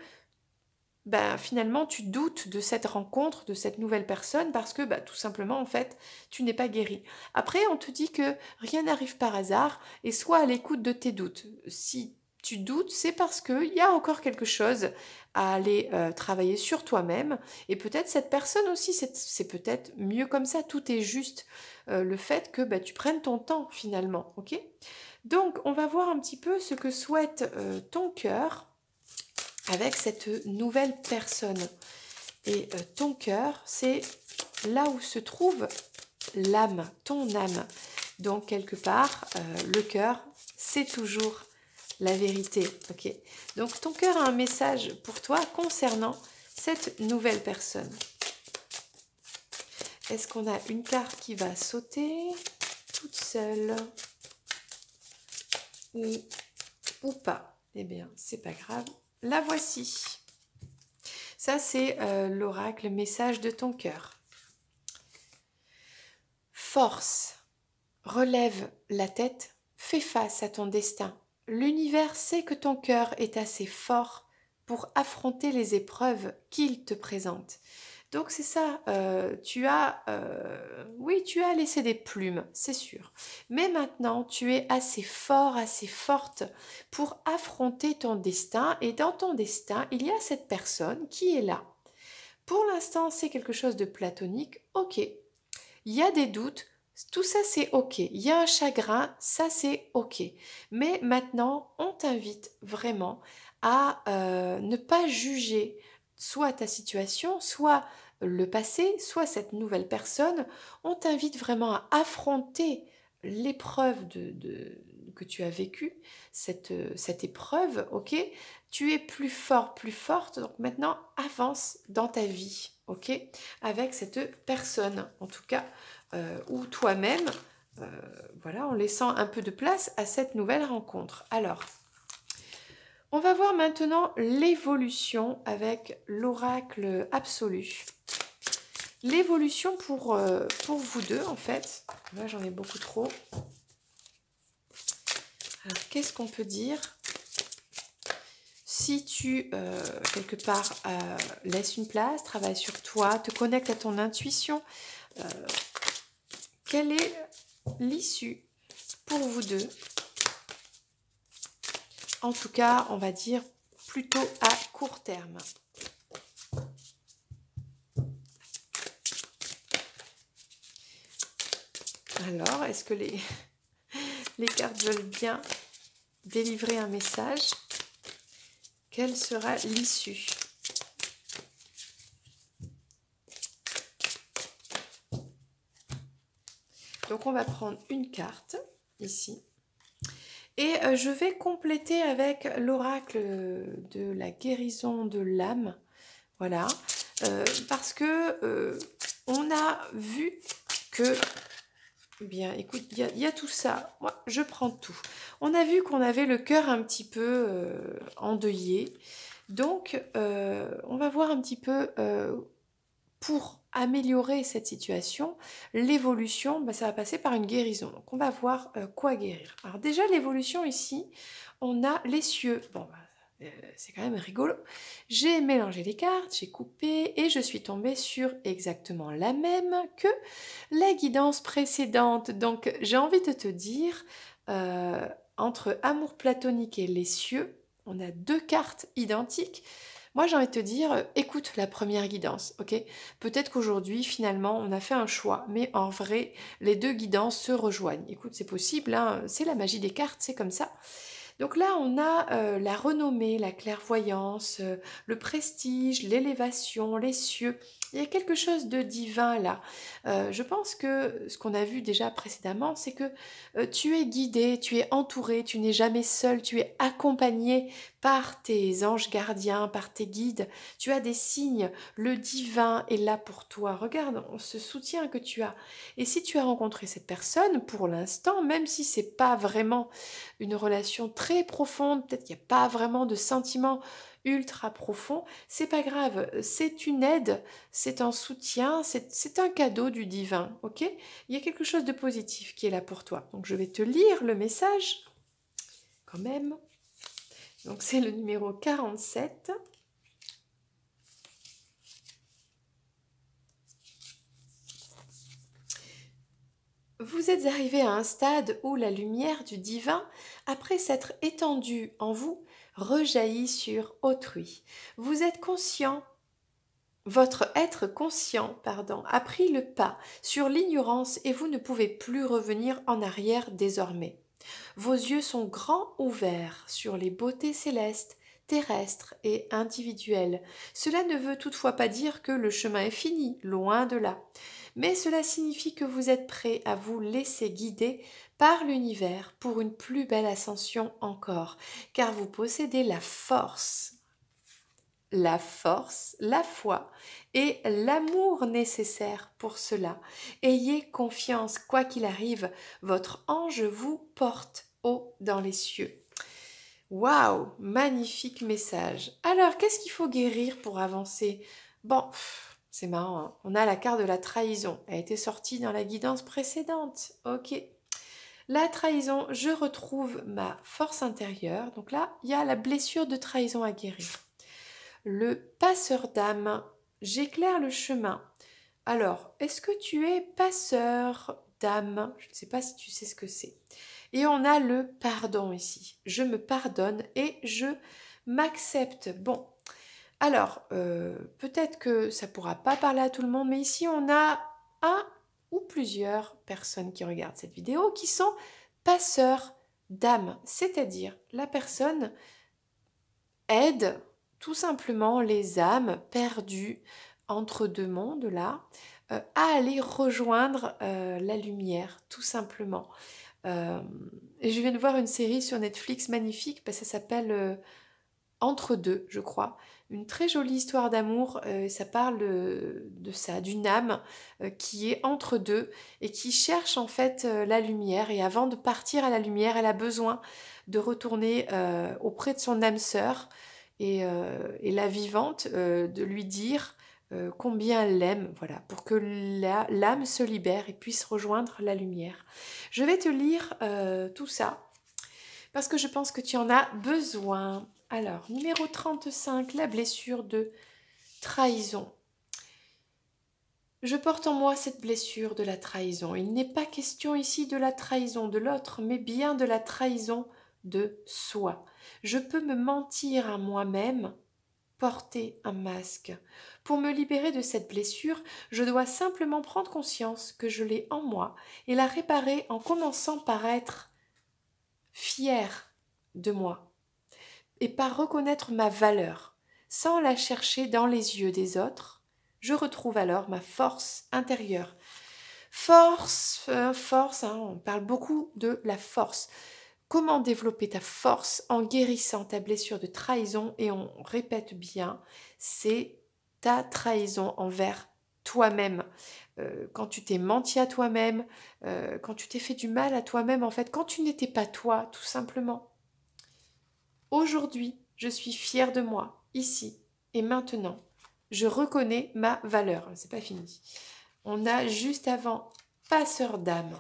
Speaker 1: ben, finalement, tu doutes de cette rencontre, de cette nouvelle personne, parce que ben, tout simplement, en fait, tu n'es pas guéri. Après, on te dit que rien n'arrive par hasard, et sois à l'écoute de tes doutes. Si tu doutes, c'est parce qu'il y a encore quelque chose à aller travailler sur toi-même, et peut-être cette personne aussi, c'est peut-être mieux comme ça, tout est juste. Le fait que ben, tu prennes ton temps, finalement, ok? Donc, on va voir un petit peu ce que souhaite ton cœur avec cette nouvelle personne. Et ton cœur, c'est là où se trouve l'âme, ton âme. Donc quelque part, le cœur, c'est toujours la vérité. Ok. Donc ton cœur a un message pour toi concernant cette nouvelle personne. Est-ce qu'on a une carte qui va sauter toute seule ou pas? Eh bien, c'est pas grave. La voici. Ça, c'est l'oracle, message de ton cœur. Force, relève la tête, fais face à ton destin. L'univers sait que ton cœur est assez fort pour affronter les épreuves qu'il te présente. Donc c'est ça, oui, tu as laissé des plumes, c'est sûr. Mais maintenant, tu es assez fort, assez forte pour affronter ton destin. Et dans ton destin, il y a cette personne qui est là. Pour l'instant, c'est quelque chose de platonique, ok. Il y a des doutes, tout ça c'est ok. Il y a un chagrin, ça c'est ok. Mais maintenant, on t'invite vraiment à ne pas juger soit ta situation, soit le passé, soit cette nouvelle personne. On t'invite vraiment à affronter l'épreuve que tu as vécue, cette épreuve, ok? Tu es plus fort, plus forte, donc maintenant avance dans ta vie, ok? Avec cette personne, en tout cas, ou toi-même, voilà, en laissant un peu de place à cette nouvelle rencontre. Alors, on va voir maintenant l'évolution avec l'oracle absolu. L'évolution pour vous deux, en fait. Là, j'en ai beaucoup trop. Alors, qu'est-ce qu'on peut dire? Si tu, quelque part, laisses une place, travailles sur toi, te connectes à ton intuition, quelle est l'issue pour vous deux? En tout cas, on va dire plutôt à court terme. Alors, est-ce que les cartes veulent bien délivrer un message? Quelle sera l'issue? Donc, on va prendre une carte ici. Et je vais compléter avec l'oracle de la guérison de l'âme. Voilà. Parce que on a vu que... Bien, écoute, il y a tout ça. Moi, je prends tout. On a vu qu'on avait le cœur un petit peu endeuillé. Donc, on va voir un petit peu pour améliorer cette situation, l'évolution, bah, ça va passer par une guérison. Donc, on va voir quoi guérir. Alors déjà, l'évolution ici, on a les cieux. Bon, bah, c'est quand même rigolo. J'ai mélangé les cartes, j'ai coupé et je suis tombée sur exactement la même que la guidance précédente. Donc, j'ai envie de te dire, entre amour platonique et les cieux, on a deux cartes identiques. Moi, j'ai envie de te dire, écoute la première guidance, ok? Peut-être qu'aujourd'hui, finalement, on a fait un choix, mais en vrai, les deux guidances se rejoignent. Écoute, c'est possible, hein, c'est la magie des cartes, c'est comme ça. Donc là, on a la renommée, la clairvoyance, le prestige, l'élévation, les cieux. Il y a quelque chose de divin là. Je pense que ce qu'on a vu déjà précédemment, c'est que tu es guidé, tu es entouré, tu n'es jamais seul, tu es accompagné par tes anges gardiens, par tes guides. Tu as des signes, le divin est là pour toi. Regarde, ce soutien que tu as. Et si tu as rencontré cette personne, pour l'instant, même si c'est pas vraiment une relation très profonde, peut-être qu'il n'y a pas vraiment de sentiments ultra profonds, c'est pas grave, c'est une aide, c'est un soutien, c'est un cadeau du divin, ok? Il y a quelque chose de positif qui est là pour toi. Donc je vais te lire le message, quand même. Donc c'est le numéro 47. Vous êtes arrivé à un stade où la lumière du divin, après s'être étendue en vous, rejaillit sur autrui. Vous êtes conscient, votre être conscient, pardon, a pris le pas sur l'ignorance et vous ne pouvez plus revenir en arrière désormais. Vos yeux sont grands ouverts sur les beautés célestes, terrestres et individuelles. Cela ne veut toutefois pas dire que le chemin est fini, loin de là. Mais cela signifie que vous êtes prêt à vous laisser guider par l'univers pour une plus belle ascension encore, car vous possédez la force, la foi et l'amour nécessaires pour cela. Ayez confiance, quoi qu'il arrive, votre ange vous porte haut dans les cieux. Waouh, magnifique message. Alors, qu'est-ce qu'il faut guérir pour avancer? Bon, c'est marrant, hein. On a la carte de la trahison. Elle a été sortie dans la guidance précédente. Ok. La trahison, je retrouve ma force intérieure. Donc là, il y a la blessure de trahison à guérir. Le passeur d'âme, j'éclaire le chemin. Alors, est-ce que tu es passeur d'âme? Je ne sais pas si tu sais ce que c'est. Et on a le pardon ici. Je me pardonne et je m'accepte. Bon, alors, peut-être que ça ne pourra pas parler à tout le monde, mais ici on a un ou plusieurs personnes qui regardent cette vidéo qui sont passeurs d'âme. C'est-à-dire, la personne aide tout simplement les âmes perdues entre deux mondes là à aller rejoindre la lumière, tout simplement. Et je viens de voir une série sur Netflix magnifique, parce que ça s'appelle Entre deux, je crois. Une très jolie histoire d'amour, ça parle de ça, d'une âme qui est entre deux et qui cherche en fait la lumière. Et avant de partir à la lumière, elle a besoin de retourner auprès de son âme sœur et la vivante, de lui dire combien elle l'aime, voilà, pour que l'âme se libère et puisse rejoindre la lumière. Je vais te lire tout ça parce que je pense que tu en as besoin. Alors, numéro 35, la blessure de trahison. Je porte en moi cette blessure de la trahison. Il n'est pas question ici de la trahison de l'autre, mais bien de la trahison de soi. Je peux me mentir à moi-même, porter un masque. Pour me libérer de cette blessure, je dois simplement prendre conscience que je l'ai en moi et la réparer en commençant par être fière de moi et par reconnaître ma valeur, sans la chercher dans les yeux des autres. Je retrouve alors ma force intérieure. Force, hein, on parle beaucoup de la force. Comment développer ta force en guérissant ta blessure de trahison? Et on répète bien, c'est ta trahison envers toi-même. Quand tu t'es menti à toi-même, quand tu t'es fait du mal à toi-même, en fait, quand tu n'étais pas toi, tout simplement. Aujourd'hui, je suis fière de moi, ici et maintenant. Je reconnais ma valeur. C'est pas fini. On a juste avant passeur d'âme.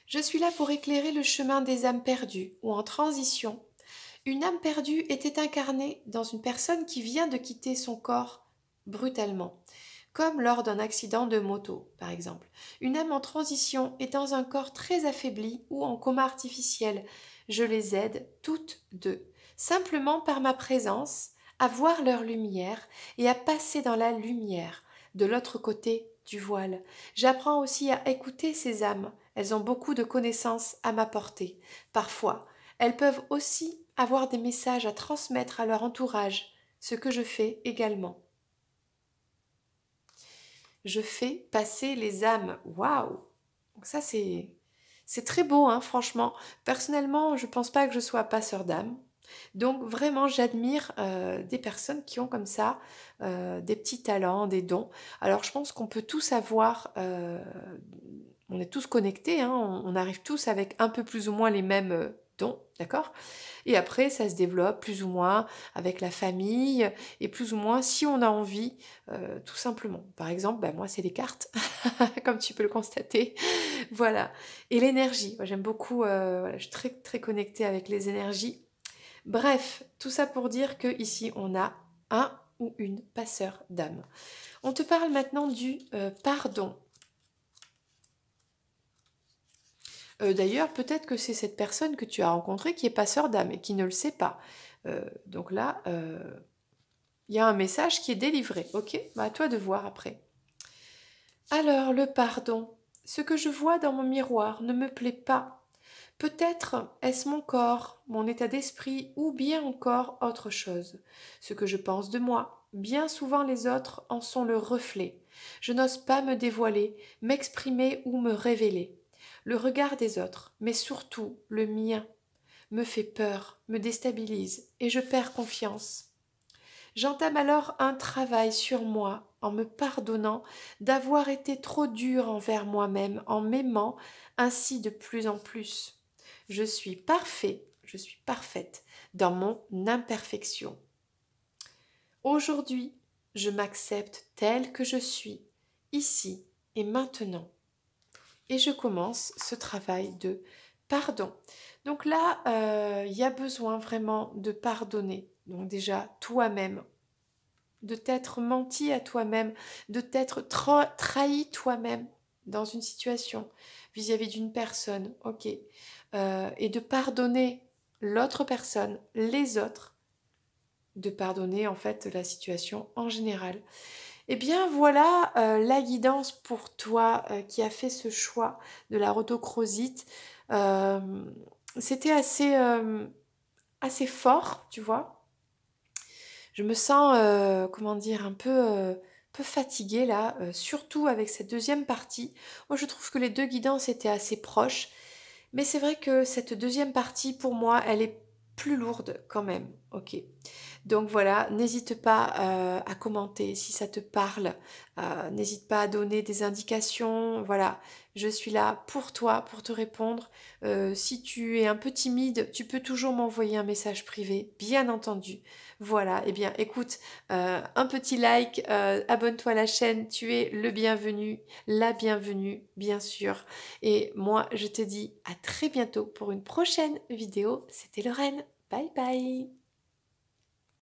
Speaker 1: Je suis là pour éclairer le chemin des âmes perdues ou en transition. Une âme perdue était incarnée dans une personne qui vient de quitter son corps brutalement, comme lors d'un accident de moto, par exemple. Une âme en transition est dans un corps très affaibli ou en coma artificiel. Je les aide toutes deux, simplement par ma présence, à voir leur lumière et à passer dans la lumière, de l'autre côté du voile. J'apprends aussi à écouter ces âmes. Elles ont beaucoup de connaissances à m'apporter. Parfois, elles peuvent aussi avoir des messages à transmettre à leur entourage, ce que je fais également. Je fais passer les âmes. Waouh! Donc ça, c'est très beau, hein, franchement. Personnellement, je ne pense pas que je sois passeur d'âme. Donc vraiment, j'admire des personnes qui ont comme ça des petits talents, des dons. Alors je pense qu'on peut tous avoir, on est tous connectés, hein, on arrive tous avec un peu plus ou moins les mêmes dons, d'accord? Et après, ça se développe plus ou moins avec la famille et plus ou moins si on a envie, tout simplement. Par exemple, bah, moi, c'est les cartes, comme tu peux le constater. Voilà. Et l'énergie. Moi, j'aime beaucoup, voilà, je suis très, très connectée avec les énergies. Bref, tout ça pour dire que ici on a un ou une passeur d'âme. On te parle maintenant du pardon. D'ailleurs, peut-être que c'est cette personne que tu as rencontrée qui est passeur d'âme et qui ne le sait pas. Donc là, il y a un message qui est délivré. Ok, bah, à toi de voir après. Alors, le pardon. Ce que je vois dans mon miroir ne me plaît pas. Peut-être est-ce mon corps, mon état d'esprit ou bien encore autre chose. Ce que je pense de moi. Bien souvent les autres en sont le reflet. Je n'ose pas me dévoiler, m'exprimer ou me révéler. Le regard des autres, mais surtout le mien, me fait peur, me déstabilise et je perds confiance. J'entame alors un travail sur moi en me pardonnant d'avoir été trop dur envers moi-même, en m'aimant ainsi de plus en plus. Je suis parfait, je suis parfaite dans mon imperfection. Aujourd'hui, je m'accepte telle que je suis, ici et maintenant. Et je commence ce travail de pardon. Donc là, il y a besoin vraiment de pardonner. Donc déjà, toi-même, de t'être menti à toi-même, de t'être trahi toi-même dans une situation vis-à-vis d'une personne, ok, et de pardonner l'autre personne, les autres, de pardonner en fait la situation en général. Eh bien voilà la guidance pour toi qui a fait ce choix de la rhodochrosite. Euh, C'était assez fort, tu vois. Je me sens, comment dire, peu fatiguée là, surtout avec cette deuxième partie. Moi, je trouve que les deux guidances étaient assez proches, mais c'est vrai que cette deuxième partie, pour moi, elle est plus lourde quand même. Ok. Donc voilà, n'hésite pas à commenter si ça te parle. N'hésite pas à donner des indications. Voilà, je suis là pour toi, pour te répondre. Si tu es un peu timide, tu peux toujours m'envoyer un message privé, bien entendu. Voilà, eh bien écoute, un petit like, abonne-toi à la chaîne, tu es le bienvenu, la bienvenue, bien sûr. Et moi, je te dis à très bientôt pour une prochaine vidéo. C'était Lorraine. Bye bye.